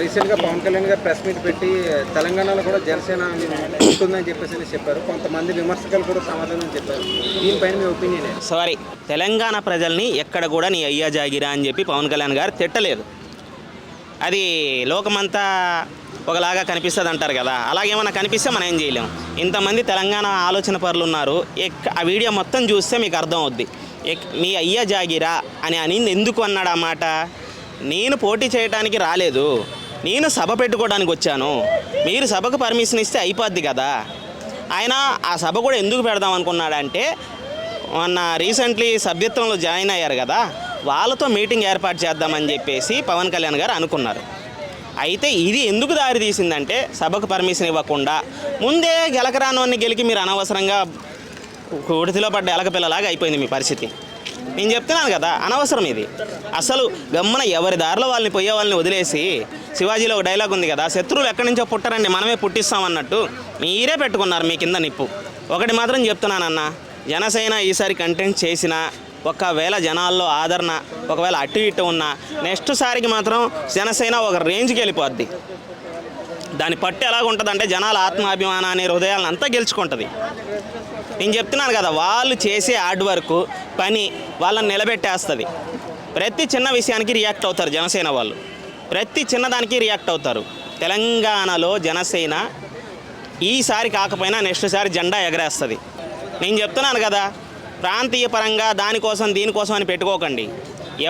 రీసెంట్గా పవన్ కళ్యాణ్ గారు press meet పెట్టి తెలంగాణలో కూడా జనసేన ఉంటుందని చెప్పారు. కొంతమంది విమర్శకులు కూడా సమాధానం చెప్పారు. దీనిపైన మీ ఒపీనియన్ ఏంటి? సారీ, తెలంగాణ ప్రజల్ని ఎక్కడ కూడా నీ అయ్యా జాగిరా అని చెప్పి పవన్ కళ్యాణ్ గారు తిట్టలేదు. అది లోకమంతా ఒకలాగా కనిపిస్తుంది అంటారు కదా, అలాగేమన్నా కనిపిస్తే మనం ఏం చేయలేం. ఇంతమంది తెలంగాణ ఆలోచన పరులు ఉన్నారు. ఆ వీడియో మొత్తం చూస్తే మీకు అర్థం అవుద్ది. మీ అయ్యా జాగిరా అని అనింది ఎందుకు అన్నాడు ఆ మాట. నేను పోటీ చేయడానికి రాలేదు, నేను సభ పెట్టుకోవడానికి వచ్చాను. మీరు సభకు పర్మిషన్ ఇస్తే అయిపోద్ది కదా. ఆయన ఆ సభ కూడా ఎందుకు పెడదాం అనుకున్నాడంటే, మొన్న రీసెంట్లీ సభ్యత్వంలో జాయిన్ అయ్యారు కదా, వాళ్ళతో మీటింగ్ ఏర్పాటు చేద్దామని చెప్పేసి పవన్ కళ్యాణ్ గారు అనుకున్నారు. అయితే ఇది ఎందుకు దారి తీసిందంటే, సభకు పర్మిషన్ ఇవ్వకుండా ముందే గెలకరానోన్ని గెలికి మీరు అనవసరంగా ఉడితిలో పడ్డ ఎలకపిల్లలాగా అయిపోయింది మీ పరిస్థితి. నేను చెప్తున్నాను కదా, అనవసరం ఇది. అసలు గమ్మున ఎవరి దారిలో వాళ్ళని పోయే వాళ్ళని వదిలేసి, శివాజీలో ఒక డైలాగ్ ఉంది కదా, శత్రువులు ఎక్కడి నుంచో పుట్టరండి మనమే పుట్టిస్తామన్నట్టు మీరే పెట్టుకున్నారు మీ కింద నిప్పు. ఒకటి మాత్రం చెప్తున్నానన్న, జనసేన ఈసారి కంటెంట్ చేసిన ఒకవేళ జనాల్లో ఆదరణ ఒకవేళ అటు ఇటు ఉన్నా, నెక్స్ట్ సారికి మాత్రం జనసేన ఒక రేంజ్కి వెళ్ళిపోద్ది. దాని పట్టు ఎలాగుంటుందంటే, జనాల ఆత్మాభిమానాన్ని హృదయాలను అంతా గెలుచుకుంటుంది. నేను చెప్తున్నాను కదా, వాళ్ళు చేసే హార్డ్ వర్క్ పని వాళ్ళని నిలబెట్టేస్తుంది. ప్రతి చిన్న విషయానికి రియాక్ట్ అవుతారు జనసేన వాళ్ళు, ప్రతి చిన్నదానికి రియాక్ట్ అవుతారు. తెలంగాణలో జనసేన ఈసారి కాకపోయినా నెక్స్ట్ సారి జెండా ఎగరేస్తుంది. నేను చెప్తున్నాను కదా, ప్రాంతీయ పరంగా దానికోసం దీనికోసం అని పెట్టుకోకండి.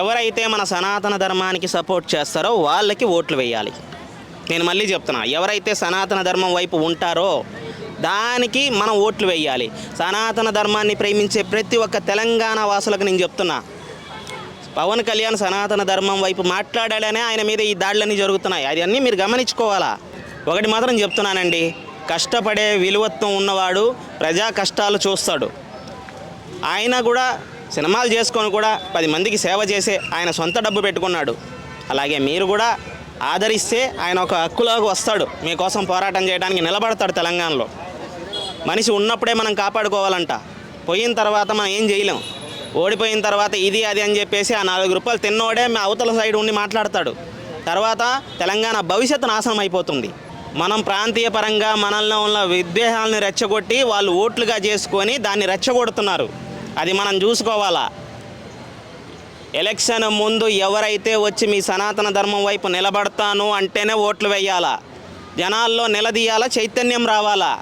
ఎవరైతే మన సనాతన ధర్మానికి సపోర్ట్ చేస్తారో వాళ్ళకి ఓట్లు వేయాలి. నేను మళ్ళీ చెప్తున్నా, ఎవరైతే సనాతన ధర్మం వైపు ఉంటారో దానికి మనం ఓట్లు వేయాలి. సనాతన ధర్మాన్ని ప్రేమించే ప్రతి ఒక్క తెలంగాణ వాసులకు నేను చెప్తున్నా, పవన్ కళ్యాణ్ సనాతన ధర్మం వైపు మాట్లాడాడనే ఆయన మీద ఈ దాడులన్నీ జరుగుతున్నాయి. అది అన్నీ మీరు గమనించుకోవాలా. ఒకటి మాత్రం చెప్తున్నానండి, కష్టపడే విలువత్వం ఉన్నవాడు ప్రజా కష్టాలు చూస్తాడు. ఆయన కూడా సినిమాలు చేసుకొని కూడా 10 మందికి సేవ చేసే ఆయన సొంత డబ్బు పెట్టుకున్నాడు. అలాగే మీరు కూడా ఆదరిస్తే ఆయన ఒక హక్కులోకి వస్తాడు, మీకోసం పోరాటం చేయడానికి నిలబడతాడు. తెలంగాణలో మనిషి ఉన్నప్పుడే మనం కాపాడుకోవాలంట. పోయిన తర్వాత మనం ఏం చేయలేం. ఓడిపోయిన తర్వాత ఇది అది అని చెప్పేసి ఆ 4 రూపాయలు తిన్నోడే అవతల సైడ్ ఉండి మాట్లాడతాడు. తర్వాత తెలంగాణ భవిష్యత్తు నాశనం అయిపోతుంది. మనం ప్రాంతీయ పరంగా మనల్లో ఉన్న విద్వేషాలను రెచ్చగొట్టి వాళ్ళు ఓట్లుగా చేసుకొని దాన్ని రెచ్చగొడుతున్నారు. అది మనం చూసుకోవాలా. ఎలక్షన్ ముందు ఎవరైతే వచ్చి మీ సనాతన ధర్మం వైపు నిలబడతాను అంటేనే ఓట్లు వేయాలా. జనాల్లో నిలదీయాలా, చైతన్యం రావాలా.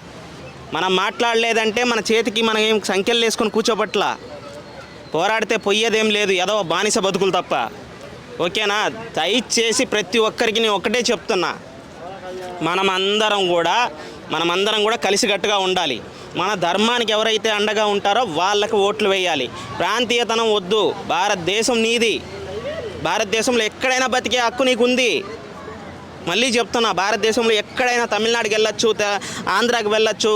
మనం మాట్లాడలేదంటే మన చేతికి మనం ఏం సంఖ్యలు వేసుకొని కూర్చోబట్లా. పోరాడితే పొయ్యేదేం లేదు, ఏదో బానిస బతుకులు తప్ప. ఓకేనా? దయచేసి ప్రతి ఒక్కరికి నేను ఒకటే చెప్తున్నా, మనమందరం కూడా కలిసికట్టుగా ఉండాలి. మన ధర్మానికి ఎవరైతే అండగా ఉంటారో వాళ్ళకి ఓట్లు వేయాలి. ప్రాంతీయతనం వద్దు. భారతదేశం నీది. భారతదేశంలో ఎక్కడైనా బతికే హక్కు నీకుంది. మళ్ళీ చెప్తున్నా, భారతదేశంలో ఎక్కడైనా తమిళనాడుకి వెళ్ళొచ్చు, ఆంధ్రాకి వెళ్ళొచ్చు,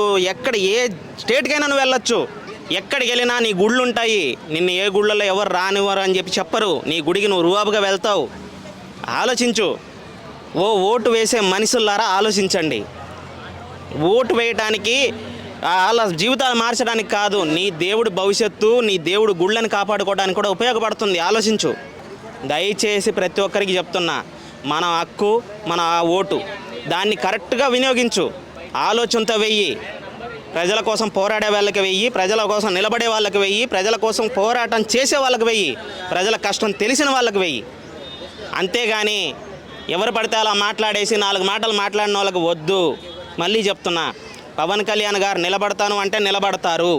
ఏ స్టేట్కైనా నువ్వు వెళ్ళొచ్చు. ఎక్కడికి వెళ్ళినా నీ గుళ్ళు ఉంటాయి. నిన్ను ఏ గుళ్ళల్లో ఎవరు రానివ్వరు అని చెప్పరు. నీ గుడికి నువ్వు రువాబుగా వెళ్తావు. ఆలోచించు. ఓటు వేసే మనుషులారా ఆలోచించండి. ఓటు వేయడానికి వాళ్ళ జీవితాలు మార్చడానికి కాదు, నీ దేవుడి భవిష్యత్తు, నీ దేవుడు గుళ్ళని కాపాడుకోవడానికి కూడా ఉపయోగపడుతుంది. ఆలోచించు. దయచేసి ప్రతి ఒక్కరికి చెప్తున్నా, మన హక్కు, మన ఓటు, దాన్ని కరెక్ట్గా వినియోగించు. ఆలోచనతో వెయ్యి. ప్రజల కోసం పోరాడే వాళ్ళకి వెయ్యి, ప్రజల కోసం నిలబడే వాళ్ళకి వెయ్యి, ప్రజల కోసం పోరాటం చేసే వాళ్ళకి వెయ్యి, ప్రజల కష్టం తెలిసిన వాళ్ళకి వెయ్యి. అంతేగాని ఎవరు పడితే అలా మాట్లాడేసి 4 మాటలు మాట్లాడిన వాళ్ళకి వద్దు. మళ్ళీ చెప్తున్నా, పవన్ కళ్యాణ్ గారు నిలబడతాను అంటే నిలబడతారు.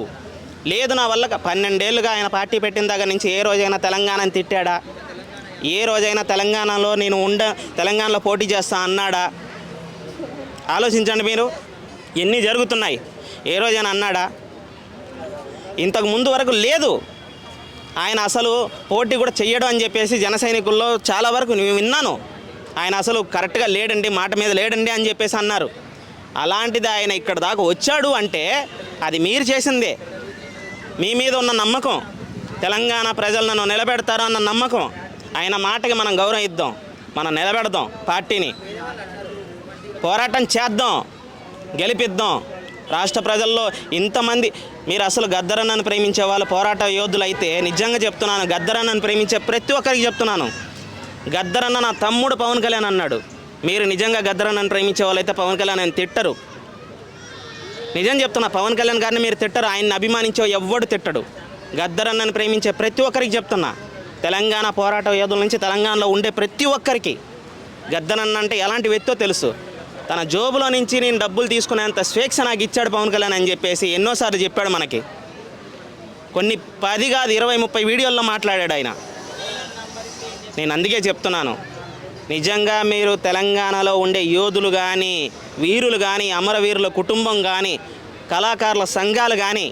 లేదు నా వల్ల 12 ఏళ్ళుగా ఆయన పార్టీ పెట్టిన దగ్గర నుంచి ఏ రోజైనా తెలంగాణని తిట్టాడా? ఏ రోజైనా తెలంగాణలో తెలంగాణలో పోటీ చేస్తా అన్నాడా? ఆలోచించండి మీరు. ఎన్ని జరుగుతున్నాయి, ఏ రోజైనా అన్నాడా? ఇంతకు ముందు వరకు లేదు. ఆయన అసలు పోటీ కూడా చెయ్యడం అని చెప్పేసి జన సైనికుల్లో చాలా వరకు నేను విన్నాను. ఆయన అసలు కరెక్ట్గా లేడండి, మాట మీద లేడండి అని చెప్పేసి అన్నారు. అలాంటిది ఆయన ఇక్కడ దాకా వచ్చాడు అంటే అది మీరు చేసిందే. మీ మీద ఉన్న నమ్మకం, తెలంగాణ ప్రజలు నన్ను నిలబెడతారు అన్న నమ్మకం. ఆయన మాటకి మనం గౌరవం ఇద్దాం, మనం నిలబెడదాం. పార్టీని పోరాటం చేద్దాం, గెలిపిద్దాం. రాష్ట్ర ప్రజల్లో ఇంతమంది మీరు అసలు గద్దరన్నను ప్రేమించే వాళ్ళు పోరాట యోధులు అయితే, నిజంగా చెప్తున్నాను, గద్దరన్నను ప్రేమించే ప్రతి ఒక్కరికి చెప్తున్నాను, గద్దరన్న నా తమ్ముడు పవన్ కళ్యాణ్ అన్నాడు. మీరు నిజంగా గద్దరన్నను ప్రేమించే వాళ్ళైతే పవన్ కళ్యాణ్ ఆయన తిట్టరు. నిజం చెప్తున్నా, పవన్ కళ్యాణ్ గారిని మీరు తిట్టరు. ఆయన్ని అభిమానించే ఎవ్వడు తిట్టడు. గద్దరన్నను ప్రేమించే ప్రతి ఒక్కరికి చెప్తున్నా, తెలంగాణ పోరాట యోధుల నుంచి తెలంగాణలో ఉండే ప్రతి ఒక్కరికి గద్దరన్న అంటే ఎలాంటి వ్యక్తో తెలుసు. తన జోబులో నుంచి నేను డబ్బులు తీసుకునేంత స్వేచ్ఛ నాకు ఇచ్చాడు పవన్ కళ్యాణ్ అని చెప్పేసి ఎన్నోసార్లు చెప్పాడు మనకి. కొన్ని 10 కాదు 20-30 వీడియోల్లో మాట్లాడాడు ఆయన. నేను అందుకే చెప్తున్నాను, నిజంగా మీరు తెలంగాణలో ఉండే యోధులు కానీ, వీరులు కానీ, అమరవీరుల కుటుంబం కానీ, కళాకారుల సంఘాలు కానీ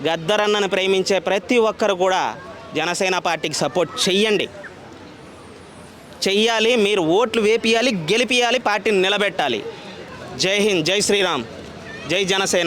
గద్దరన్నను ప్రేమించే ప్రతి ఒక్కరు కూడా జనసేన పార్టీకి సపోర్ట్ చెయ్యాలి. మీరు ఓట్లు వేపియాలి, గెలిపియాలి, పార్టీని నిలబెట్టాలి. జై హింద్, జై శ్రీరామ్, జై జనసేన.